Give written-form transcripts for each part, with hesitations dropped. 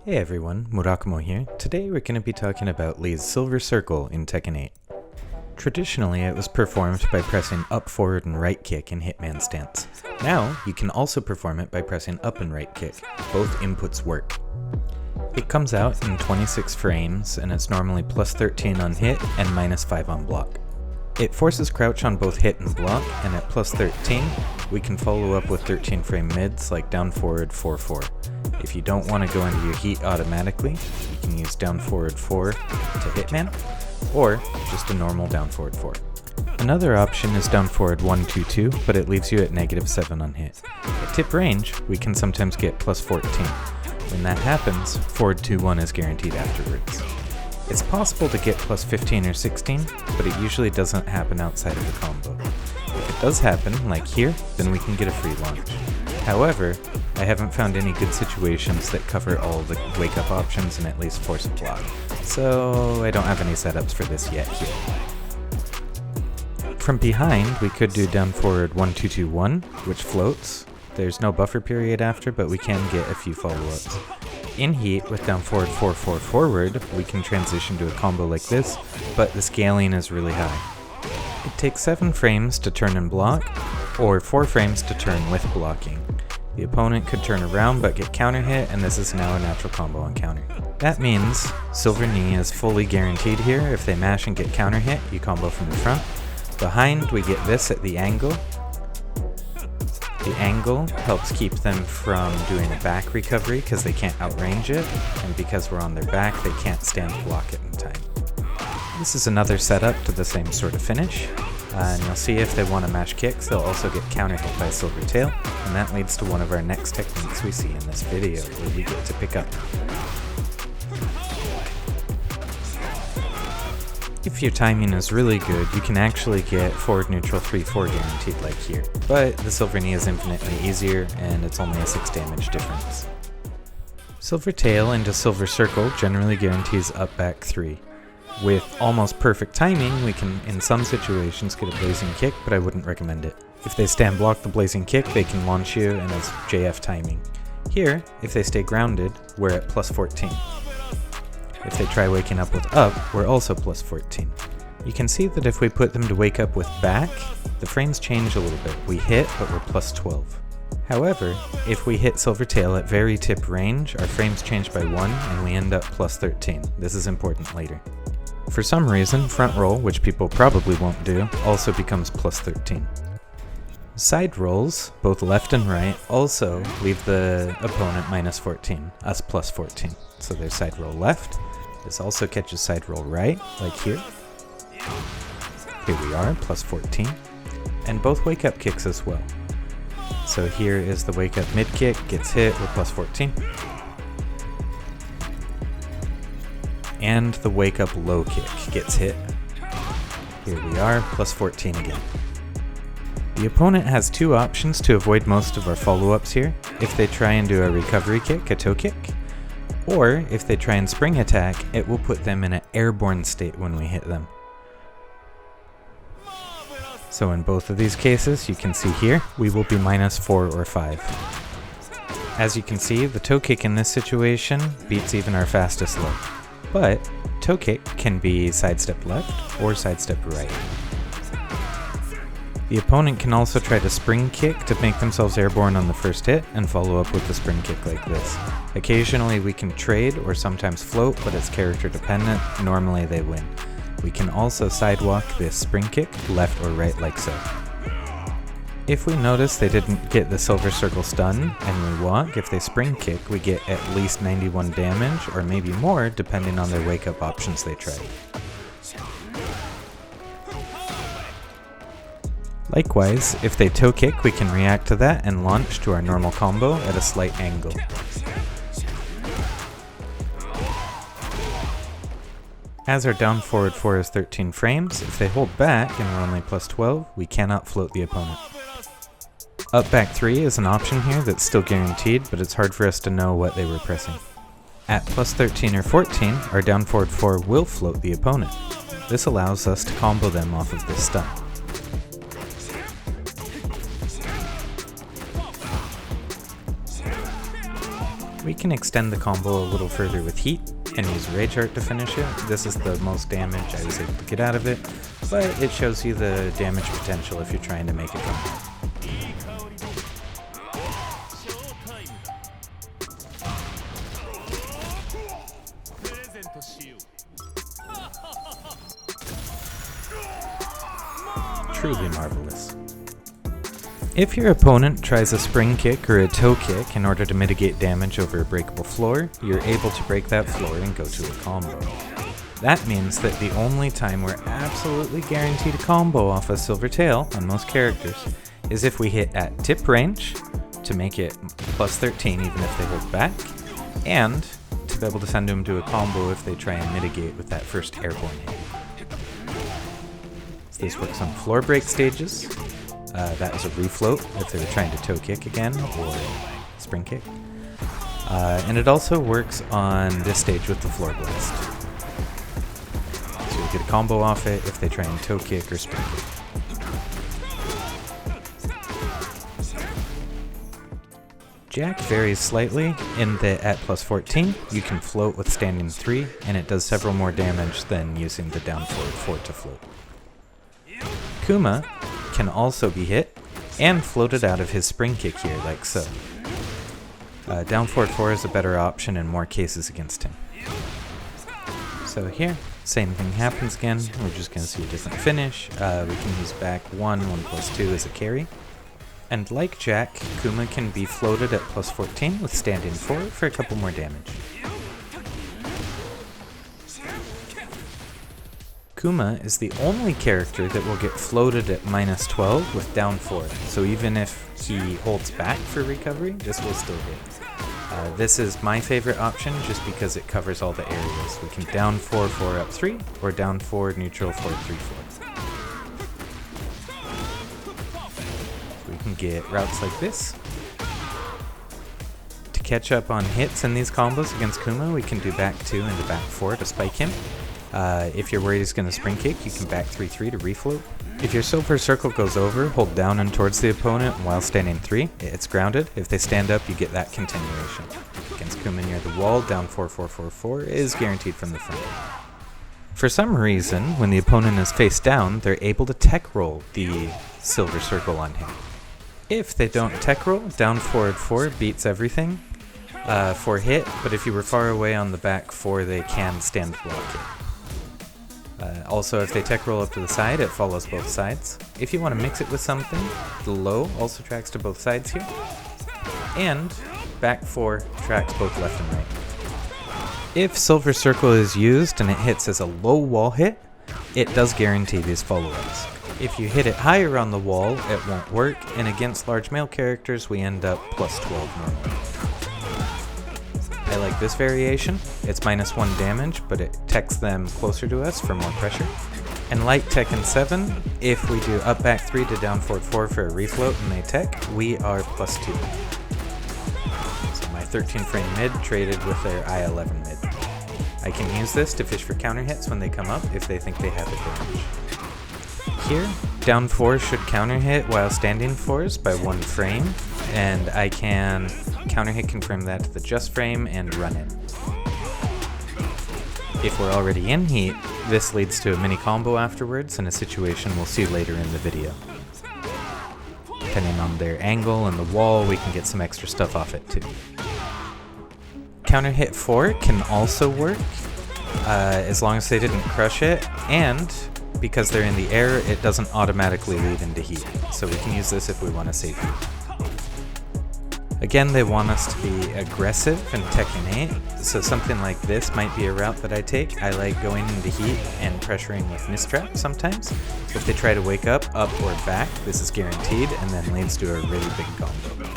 Hey everyone, Murakumo here. Today we're going to be talking about Lee's Silver Circle in Tekken 8. Traditionally, it was performed by pressing up, forward, and right kick in Hitman stance. Now, you can also perform it by pressing up and right kick. Both inputs work. It comes out in 26 frames, and it's normally plus 13 on hit and minus 5 on block. It forces crouch on both hit and block, and at plus 13, we can follow up with 13 frame mids like down forward 4-4. If you don't want to go into your heat automatically, you can use down forward 4 to Hitman, or just a normal down forward 4. Another option is down forward 1-2-2, but it leaves you at -7 on hit. At tip range, we can sometimes get plus 14. When that happens, forward 2-1 is guaranteed afterwards. It's possible to get plus 15 or 16, but it usually doesn't happen outside of the combo. If it does happen, like here, then we can get a free launch. However, I haven't found any good situations that cover all the wake-up options and at least force a block, so I don't have any setups for this yet here. From behind, we could do down forward 1-2-2-1, which floats. There's no buffer period after, but we can get a few follow-ups. In heat, with down forward 4-4 forward, we can transition to a combo like this, but the scaling is really high. It takes 7 frames to turn and block, or 4 frames to turn with blocking. The opponent could turn around but get counter hit, and this is now a natural combo on counter. That means Silver Knee is fully guaranteed here. If they mash and get counter hit, you combo from the front. Behind, we get this at the angle. The angle helps keep them from doing a back recovery because they can't outrange it, and because we're on their back, they can't stand block it in time. This is another setup to the same sort of finish, and you'll see if they want to mash kicks, they'll also get counter hit by Silver Tail, and that leads to one of our next techniques we see in this video, where we get to pick up. If your timing is really good, you can actually get forward neutral 3-4 guaranteed like here, but the Silver Knee is infinitely easier, and it's only a 6 damage difference. Silver Tail into Silver Circle generally guarantees up back 3. With almost perfect timing, we can in some situations get a blazing kick, but I wouldn't recommend it. If they stand block the blazing kick, they can launch you, and it's JF timing. Here, if they stay grounded, we're at plus 14. If they try waking up with up, we're also plus 14. You can see that if we put them to wake up with back, the frames change a little bit. We hit, but we're plus 12. However, if we hit Silver Tail at very tip range, our frames change by 1 and we end up plus 13. This is important later. For some reason, front roll, which people probably won't do, also becomes plus 13. Side rolls, both left and right, also leave the opponent minus 14, us plus 14. So there's side roll left. This also catches side roll right, like here. Here we are, plus 14. And both wake up kicks as well. So here is the wake up mid kick, gets hit, we're plus 14. And the wake up low kick gets hit. Here we are, plus 14 again. The opponent has 2 options to avoid most of our follow-ups here. If they try and do a recovery kick, a toe kick, or if they try and spring attack, it will put them in an airborne state when we hit them. So in both of these cases, you can see here, we will be minus 4 or 5. As you can see, the toe kick in this situation beats even our fastest low. But toe kick can be sidestep left or sidestep right. The opponent can also try to spring kick to make themselves airborne on the first hit and follow up with the spring kick like this. Occasionally we can trade or sometimes float, but it's character dependent. Normally they win. We can also sidewalk this spring kick left or right like so. If we notice they didn't get the Silver Circle stun and we walk, if they spring kick, we get at least 91 damage or maybe more depending on their wake up options they tried. Likewise, if they toe kick, we can react to that and launch to our normal combo at a slight angle. As our down forward 4 is 13 frames, if they hold back and we're only plus 12, we cannot float the opponent. Up back 3 is an option here that's still guaranteed, but it's hard for us to know what they were pressing. At plus 13 or 14, our down forward 4 will float the opponent. This allows us to combo them off of this stun. We can extend the combo a little further with heat and use Rage Art to finish it. This is the most damage I was able to get out of it, but it shows you the damage potential if you're trying to make it come. Truly marvelous. If your opponent tries a spring kick or a toe kick in order to mitigate damage over a breakable floor, you're able to break that floor and go to a combo. That means that the only time we're absolutely guaranteed a combo off a Silver Tail on most characters is if we hit at tip range to make it plus 13 even if they hold back, and to be able to send them to a combo if they try and mitigate with that first airborne hit. So this works on floor break stages. That was a refloat if they were trying to toe kick again or spring kick. And it also works on this stage with the floor blast. So you get a combo off it if they try and toe kick or spring kick. Jack varies slightly in that at plus 14 you can float with standing 3 and it does several more damage than using the down forward 4 to float. Kuma can also be hit and floated out of his spring kick here like so. Down forward 4 is a better option in more cases against him. So here, same thing happens again, we're just going to see a different finish. We can use back 1 plus 2 as a carry. And like Jack, Kuma can be floated at plus 14 with standing 4 for a couple more damage. Kuma is the only character that will get floated at minus 12 with down 4, so even if he holds back for recovery, this will still hit. This is my favorite option just because it covers all the areas. We can down 4, 4 up 3, or down 4, neutral 4, 3, 4. We can get routes like this. To catch up on hits in these combos against Kuma, we can do back 2 into back 4 to spike him. If you're worried he's going to spring kick, you can back 3-3 to refloat. If your silver circle goes over, hold down and towards the opponent while standing 3. It's grounded. If they stand up, you get that continuation. Against Kuma near the wall, down 4, 4, 4, 4 is guaranteed from the front. For some reason, when the opponent is face down, they're able to tech roll the silver circle on him. If they don't tech roll, down forward 4 beats everything for hit, but if you were far away on the back 4, they can stand block it. Also, if they tech roll up to the side, it follows both sides. If you want to mix it with something, the low also tracks to both sides here. And back 4 tracks both left and right. If Silver Circle is used and it hits as a low wall hit, it does guarantee these follow-ups. If you hit it higher on the wall, it won't work, and against large male characters, we end up plus 12 normally. I like this variation. It's minus 1 damage, but it techs them closer to us for more pressure. And like Tekken 7, if we do up back 3 to down forward 4 for a refloat and they tech, we are plus 2. So my 13 frame mid traded with their I-11 mid. I can use this to fish for counter hits when they come up if they think they have advantage. Here, down 4 should counter hit while standing 4s by 1 frame, and I can counter hit confirm that to the just frame and run it. If we're already in heat, this leads to a mini combo afterwards in a situation we'll see later in the video. Depending on their angle and the wall, we can get some extra stuff off it too. Counter hit 4 can also work, as long as they didn't crush it, and because they're in the air, it doesn't automatically lead into heat, so we can use this if we want to save heat. Again, they want us to be aggressive in Tekken 8, so something like this might be a route that I take. I like going into heat and pressuring with mistrap sometimes. If they try to wake up or back, this is guaranteed, and then leads to a really big combo.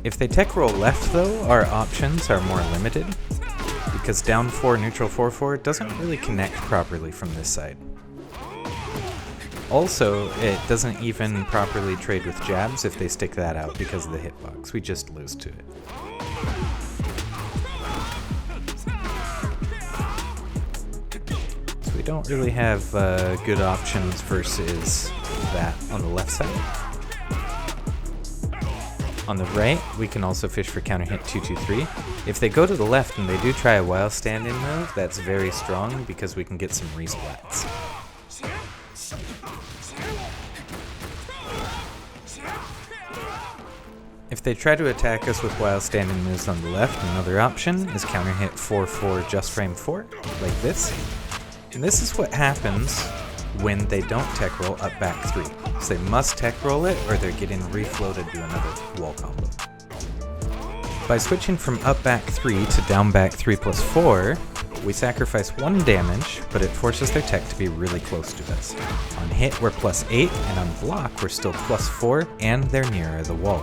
If they tech roll left though, our options are more limited, because down 4, neutral 4, 4 doesn't really connect properly from this side. Also, it doesn't even properly trade with jabs if they stick that out because of the hitbox. We just lose to it. So we don't really have good options versus that on the left side. On the right, we can also fish for counter hit 2-2-3. If they go to the left and they do try a while standing move, that's very strong because we can get some resplats. If they try to attack us with while standing moves on the left, another option is counter hit 4-4 just frame 4, like this. And this is what happens when they don't tech roll up back 3. So they must tech roll it or they're getting refloated to another wall combo. By switching from up back 3 to down back 3+4, we sacrifice 1 damage, but it forces their tech to be really close to us. On hit we're +8, and on block we're still +4, and they're nearer the wall.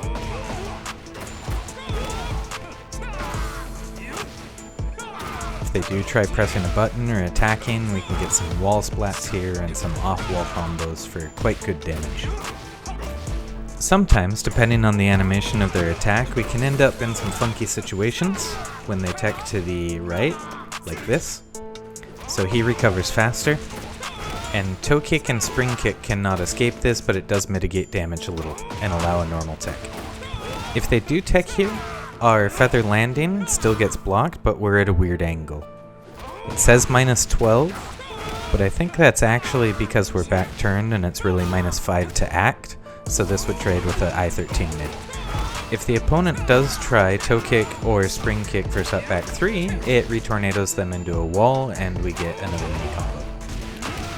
If they do try pressing a button or attacking, we can get some wall splats here and some off-wall combos for quite good damage. Sometimes, depending on the animation of their attack, we can end up in some funky situations when they tech to the right, like this. So he recovers faster. And toe kick and spring kick cannot escape this, but it does mitigate damage a little and allow a normal tech. If they do tech here, our feather landing still gets blocked, but we're at a weird angle. It says -12, but I think that's actually because we're back turned and it's really -5 to act, so this would trade with an I-13 mid. If the opponent does try toe kick or spring kick versus up back 3, it retornadoes them into a wall and we get another mini combo.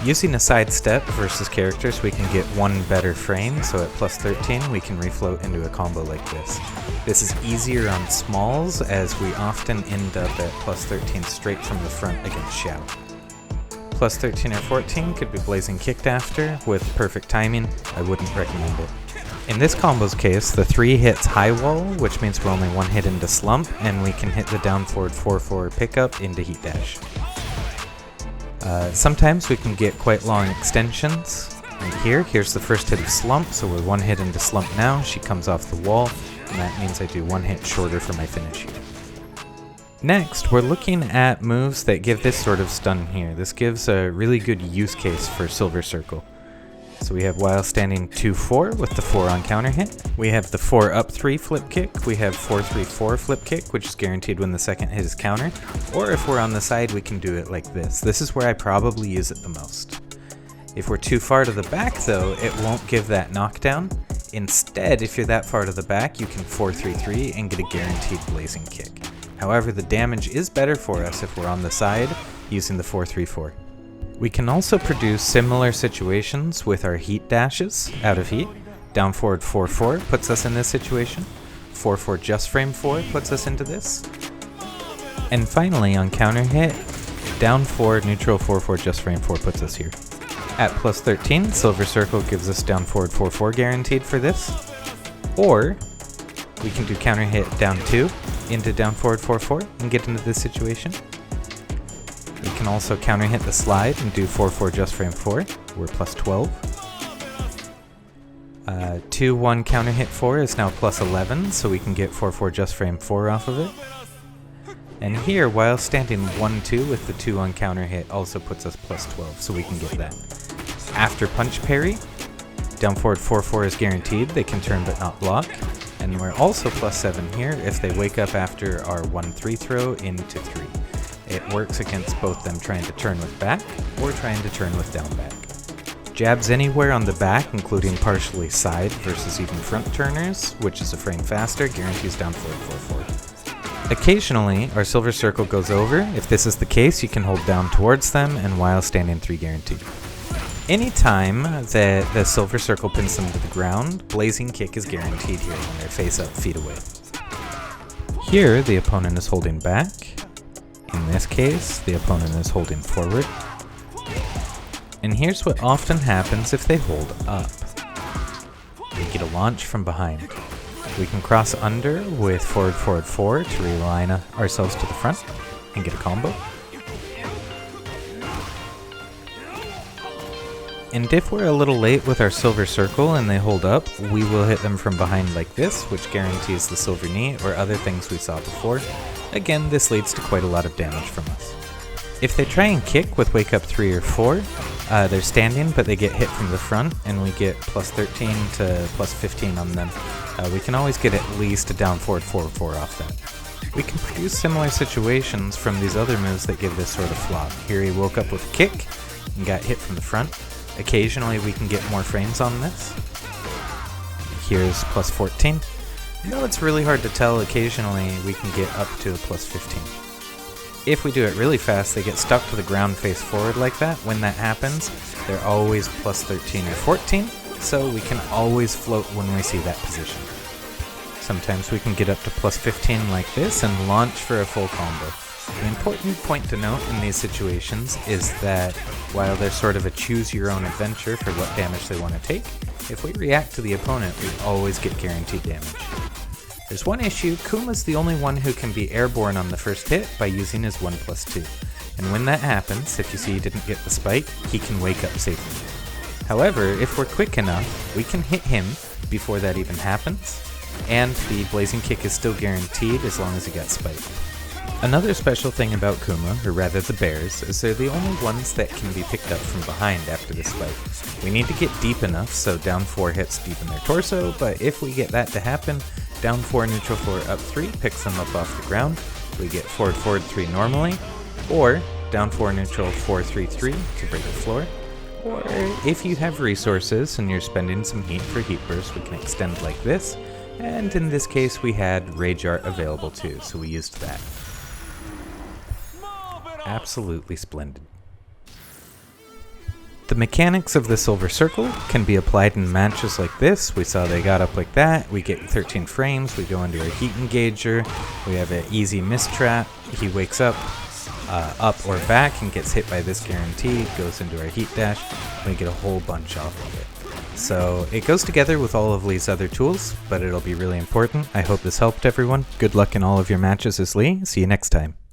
Using a sidestep versus characters, we can get one better frame, so at +13 we can refloat into a combo like this. This is easier on smalls, as we often end up at +13 straight from the front against Xiao. +13 or 14 could be blazing kicked after, with perfect timing. I wouldn't recommend it. In this combo's case, the 3 hits high wall, which means we're only 1 hit into slump, and we can hit the down forward 4-4 pickup into heat dash. Sometimes we can get quite long extensions. Right here's the first hit of slump, so we're 1 hit into slump now. She comes off the wall, and that means I do 1 hit shorter for my finish here. Next, we're looking at moves that give this sort of stun here. This gives a really good use case for Silver Circle. So we have while standing 2-4 with the 4 on counter hit. We have the 4 up 3 flip kick. We have 4-3-4 flip kick, which is guaranteed when the second hit is countered. Or if we're on the side, we can do it like this. This is where I probably use it the most. If we're too far to the back though, it won't give that knockdown. Instead, if you're that far to the back, you can 4-3-3 and get a guaranteed blazing kick. However, the damage is better for us if we're on the side using the 4-3-4. We can also produce similar situations with our heat dashes out of heat. Down forward 4-4 puts us in this situation. 4-4 just frame 4 puts us into this. And finally, on counter hit, down forward neutral 4-4 just frame 4 puts us here. At +13, Silver Circle gives us down forward 4-4 guaranteed for this. Or we can do counter hit down 2 into down forward 4-4 and get into this situation. We can also counter hit the slide and do 4-4 just frame 4. We're +12. 2-1 counter hit 4 is now +11, so we can get 4-4 just frame 4 off of it. And here, while standing 1-2 with the 2 on counter hit also puts us +12, so we can get that. After punch parry, down forward 4-4 is guaranteed. They can turn but not block. And we're also +7 here if they wake up after our 1-3 throw into 3. It works against both them trying to turn with back or trying to turn with down back. Jabs anywhere on the back, including partially side versus even front turners, which is a frame faster, guarantees down forward 4-4. Occasionally, our Silver Circle goes over. If this is the case, you can hold down towards them and while standing 3 guaranteed. Anytime that the Silver Circle pins them to the ground, blazing kick is guaranteed here when they're face up, feet away. Here, the opponent is holding back. In this case, the opponent is holding forward. And here's what often happens if they hold up. We get a launch from behind. We can cross under with forward 4 to realign ourselves to the front and get a combo. And if we're a little late with our Silver Circle and they hold up, we will hit them from behind like this, which guarantees the silver knee or other things we saw before. Again, this leads to quite a lot of damage from us. If they try and kick with wake up 3 or 4, they're standing, but they get hit from the front, and we get plus 13 to plus 15 on them. We can always get at least a down forward 4/4 off that. We can produce similar situations from these other moves that give this sort of flop. Here he woke up with a kick and got hit from the front. Occasionally we can get more frames on this. Here's plus 14. You know, it's really hard to tell. Occasionally we can get up to a plus 15. If we do it really fast, they get stuck to the ground face forward like that. When that happens, they're always plus 13 or 14, so we can always float when we see that position. Sometimes we can get up to plus 15 like this and launch for a full combo. An important point to note in these situations is that while they're sort of a choose your own adventure for what damage they want to take, if we react to the opponent, we always get guaranteed damage. There's one issue: Kuma's the only one who can be airborne on the first hit by using his 1+2. And when that happens, if you see he didn't get the spike, he can wake up safely. However, if we're quick enough, we can hit him before that even happens, and the blazing kick is still guaranteed as long as he got spiked. Another special thing about Kuma, or rather the bears, is they're the only ones that can be picked up from behind after the spike. We need to get deep enough so down 4 hits deep in their torso, but if we get that to happen, down 4 neutral 4 up 3 picks them up off the ground. We get forward 3 normally, or down 4 neutral 4 3 3 to break the floor. Or if you have resources and you're spending some heat for heat burst, we can extend like this, and in this case we had Rage Art available too, so we used that. Absolutely splendid. The mechanics of the silver circle can be applied in matches like this. We saw they got up like that, we get 13 frames, we go into our heat engager, we have an easy miss trap, he wakes up or back and gets hit by this guarantee, goes into our heat dash, and we get a whole bunch off of it. So it goes together with all of Lee's other tools, but it'll be really important. I hope this helped everyone. Good luck in all of your matches as Lee. See you next time.